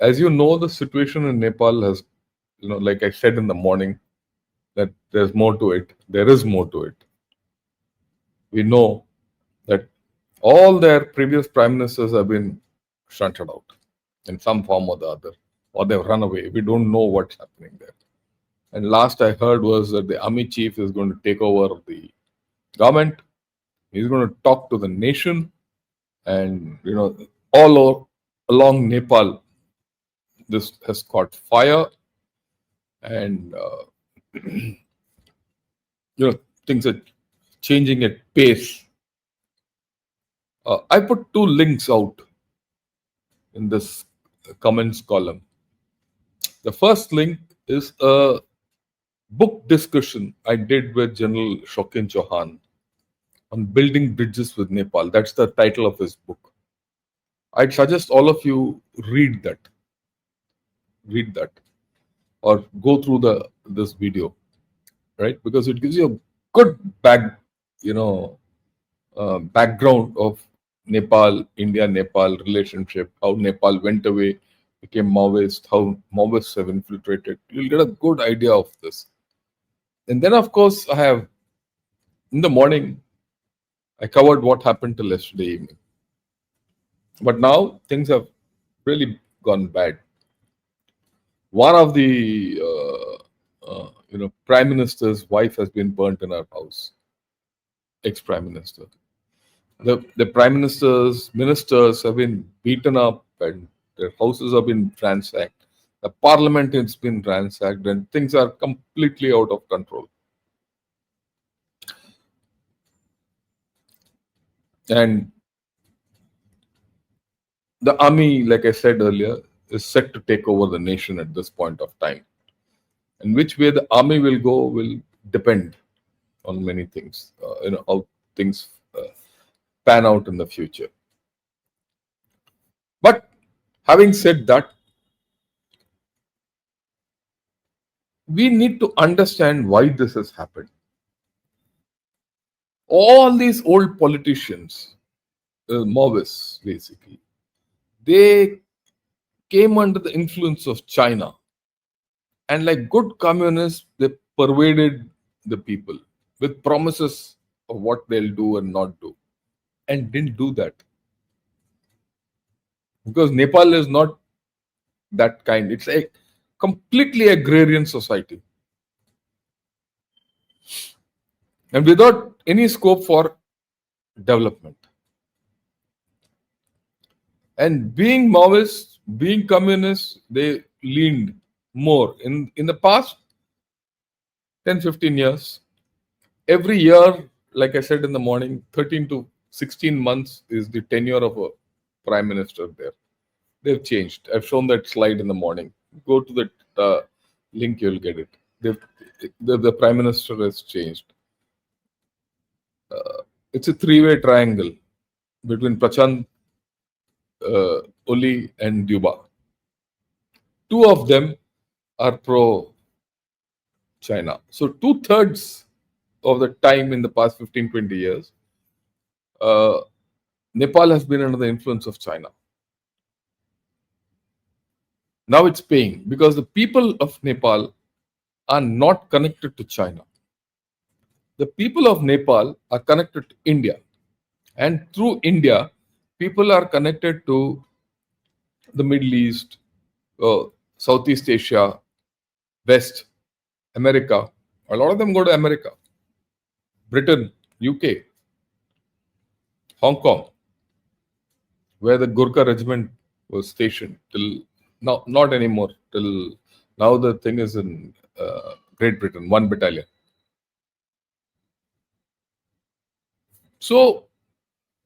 As you know, the situation in Nepal has, like I said in the morning, that there's more to it. There is more to it. We know that all their previous prime ministers have been shunted out in some form or the other, or they've run away. We don't know what's happening there. And last I heard was that the army chief is going to take over the government. He's going to talk to the nation, and along Nepal, this has caught fire, and things are changing at pace. I put two links out in this comments column. The first link is a book discussion I did with General Shokin Chauhan on building bridges with Nepal. That's the title of his book. I'd suggest all of you read that, or go through this video, right? Because it gives you a good background of Nepal, India-Nepal relationship, how Nepal went away, became Maoist, how Maoists have infiltrated. You'll get a good idea of this. And then, of course, in the morning, I covered what happened till yesterday evening. But now things have really gone bad. One of the prime minister's wife has been burnt in her house. Ex-prime minister. The prime ministers have been beaten up, and their houses have been ransacked. The parliament has been ransacked, and things are completely out of control. And the army, like I said earlier, is set to take over the nation at this point of time. And which way the army will go will depend on many things, how things pan out in the future. But having said that, we need to understand why this has happened. All these old politicians, Maoists basically, they came under the influence of China. And like good communists, they pervaded the people with promises of what they'll do and not do, and didn't do that. Because Nepal is not that kind. It's a completely agrarian society. And without any scope for development. And being Maoists, being communists, they leaned more. In the past 10-15 years, every year, like I said in the morning, 13 to 16 months is the tenure of a prime minister there. They've changed. I've shown that slide in the morning. Go to that link, you'll get it. The prime minister has changed. It's a three-way triangle between Prachand, Oli, and Duba. Two of them are pro-China. So 2/3 of the time in the past 15-20 years, Nepal has been under the influence of China. Now it's paying because the people of Nepal are not connected to China. The people of Nepal are connected to India. And through India, people are connected to the Middle East, Southeast Asia, West, America. A lot of them go to America, Britain, UK, Hong Kong, where the Gurkha regiment was stationed till now, not anymore. Till now, the thing is in Great Britain, 1 battalion. So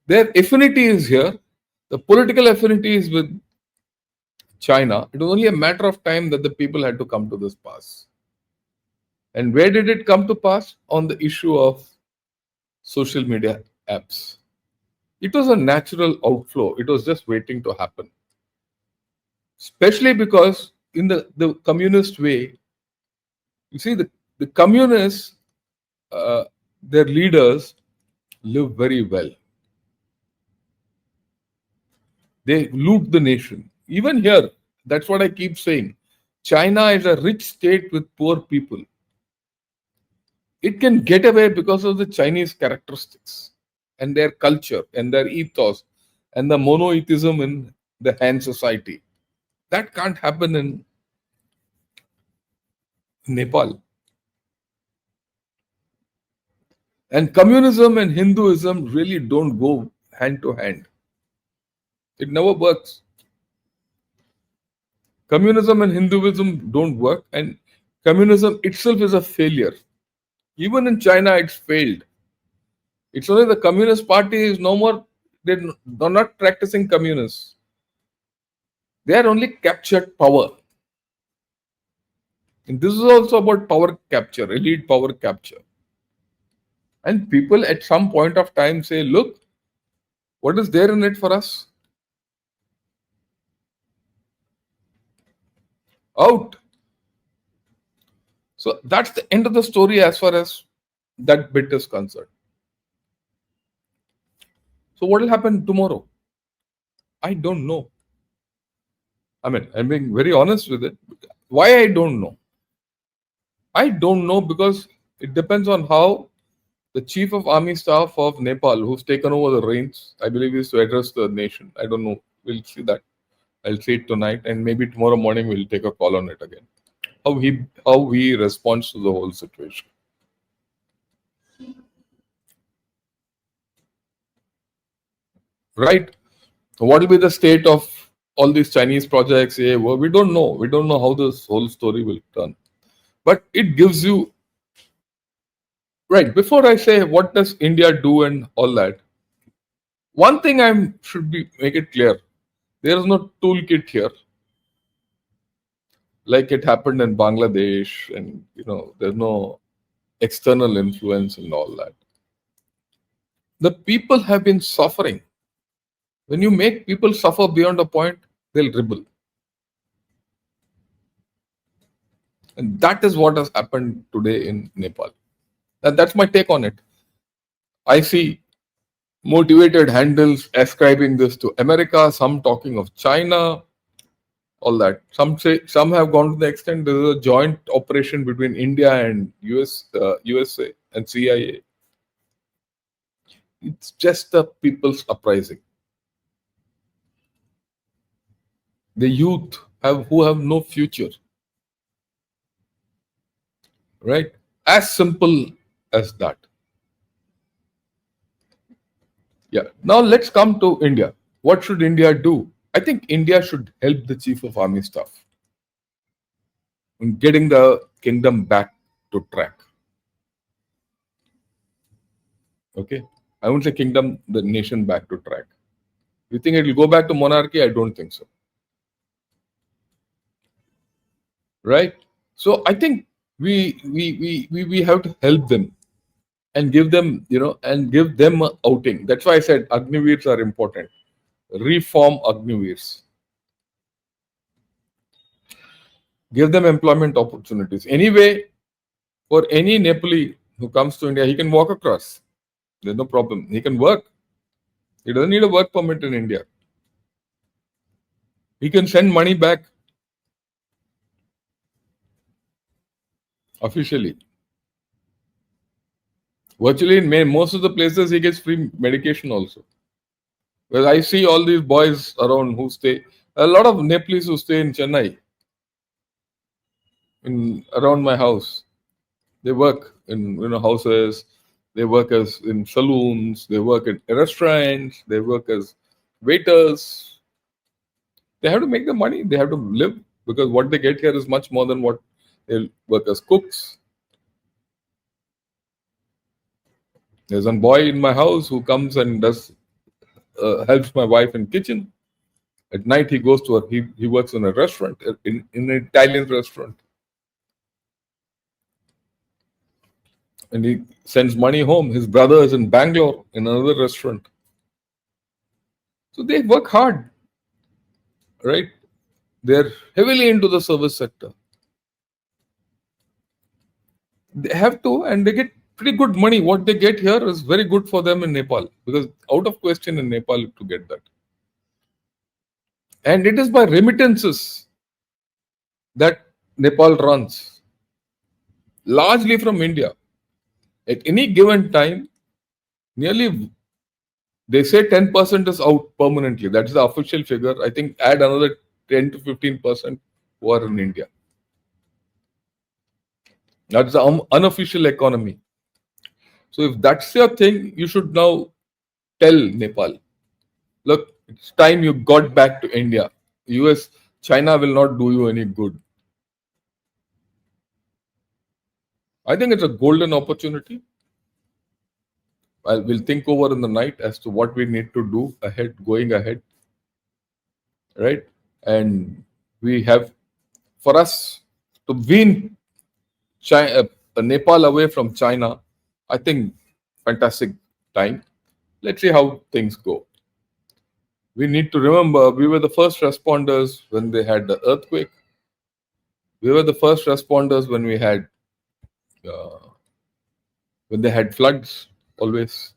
their affinity is here. The political affinity is with China. It was only a matter of time that the people had to come to this pass. And where did it come to pass? On the issue of social media apps. It was a natural outflow. It was just waiting to happen. Especially because in the communist way, you see, the communists, their leaders live very well. They loot the nation. Even here, That's what I keep saying. China is a rich state with poor people. It can get away because of the Chinese characteristics and their culture and their ethos and the monotheism in the Han society. That can't happen in Nepal. And communism and Hinduism really don't go hand to hand. It never works. Communism and Hinduism don't work, and communism itself is a failure. Even in China, it's failed. It's only the Communist Party is no more, they're not practicing communists. They are only captured power. And this is also about power capture, elite power capture. And people at some point of time say, look, what is there in it for us? Out. So that's the end of the story as far as that bit is concerned. So what will happen tomorrow? I don't know. I mean, I'm being very honest with it. Why I don't know? I don't know because it depends on how the chief of army staff of Nepal, who's taken over the reins, I believe is to address the nation. I don't know. We'll see that. I'll see it tonight, and maybe tomorrow morning we'll take a call on it again. How he responds to the whole situation. Right? What will be the state of all these Chinese projects? Well, we don't know. We don't know how this whole story will turn. But it gives you, right, before I say what does India do and all that, one thing make it clear. There is no toolkit here. Like it happened in Bangladesh, and there's no external influence and all that. The people have been suffering. When you make people suffer beyond a point, they'll rebel. And that is what has happened today in Nepal. And that's my take on it. I see motivated handles ascribing this to America, some talking of China, all that. Some have gone to the extent there is a joint operation between India and USA and CIA. It's just the people's uprising. The youth who have no future. Right? As simple as that. Yeah. Now let's come to India. What should India do? I think India should help the Chief of Army Staff in getting the kingdom back to track. Okay? I won't say kingdom, the nation back to track. You think it will go back to monarchy? I don't think so. Right? So I think we have to help them and give them, a outing. That's why I said Agniveers are important. Reform Agniveers. Give them employment opportunities. Anyway, for any Nepali who comes to India, he can walk across. There's no problem. He can work. He doesn't need a work permit in India. He can send money back officially. Virtually in most of the places, he gets free medication also. Well, I see all these boys around who stay, a lot of Nepalese who stay in Chennai, around my house. They work in houses, they work as in saloons, they work in restaurants, they work as waiters. They have to make the money, they have to live, because what they get here is much more than what they work as cooks. There's one boy in my house who comes and helps my wife in kitchen. At night he goes to he works in a restaurant, in an Italian restaurant. And he sends money home. His brother is in Bangalore in another restaurant. So they work hard, right? They're heavily into the service sector. They have to, and they get pretty good money. What they get here is very good for them in Nepal, because out of question in Nepal to get that. And it is by remittances. that Nepal runs largely from India. At any given time, nearly they say 10% is out permanently. That's the official figure. I think add another 10 to 15% who are in India. That's the unofficial economy. So if that's your thing, you should now tell Nepal, look, it's time you got back to India. US, China will not do you any good. I think it's a golden opportunity. We'll think over in the night as to what we need to do ahead, going ahead, right? And we have, for us to win China, Nepal away from China, I think fantastic time. Let's see how things go. We need to remember we were the first responders when they had the earthquake. We were the first responders uh, when they had floods always,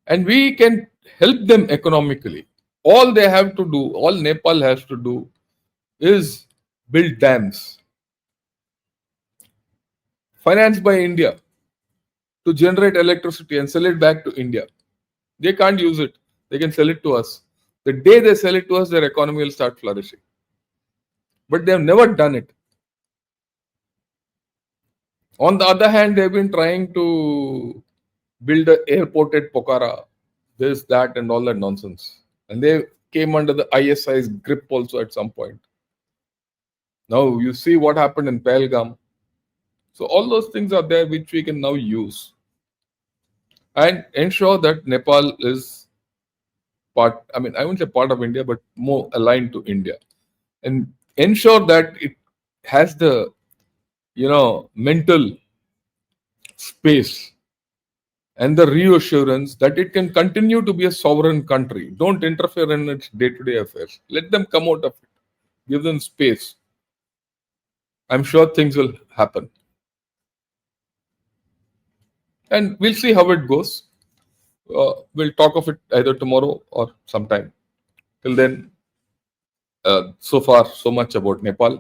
and we can help them economically. All they have to do, all Nepal has to do, is build dams financed by India to generate electricity and sell it back to India. They can't use it. They can sell it to us. The day they sell it to us, their economy will start flourishing. But they have never done it. On the other hand, they've been trying to build an airport at Pokhara, this, that, and all that nonsense. And they came under the ISI's grip also at some point. Now you see what happened in Pahalgam. So all those things are there which we can now use and ensure that Nepal is part, I mean, I wouldn't say part of India, but more aligned to India. And ensure that it has the, mental space and the reassurance that it can continue to be a sovereign country. Don't interfere in its day-to-day affairs. Let them come out of it. Give them space. I'm sure things will happen. And we'll see how it goes. We'll talk of it either tomorrow or sometime. Till then, so far, so much about Nepal.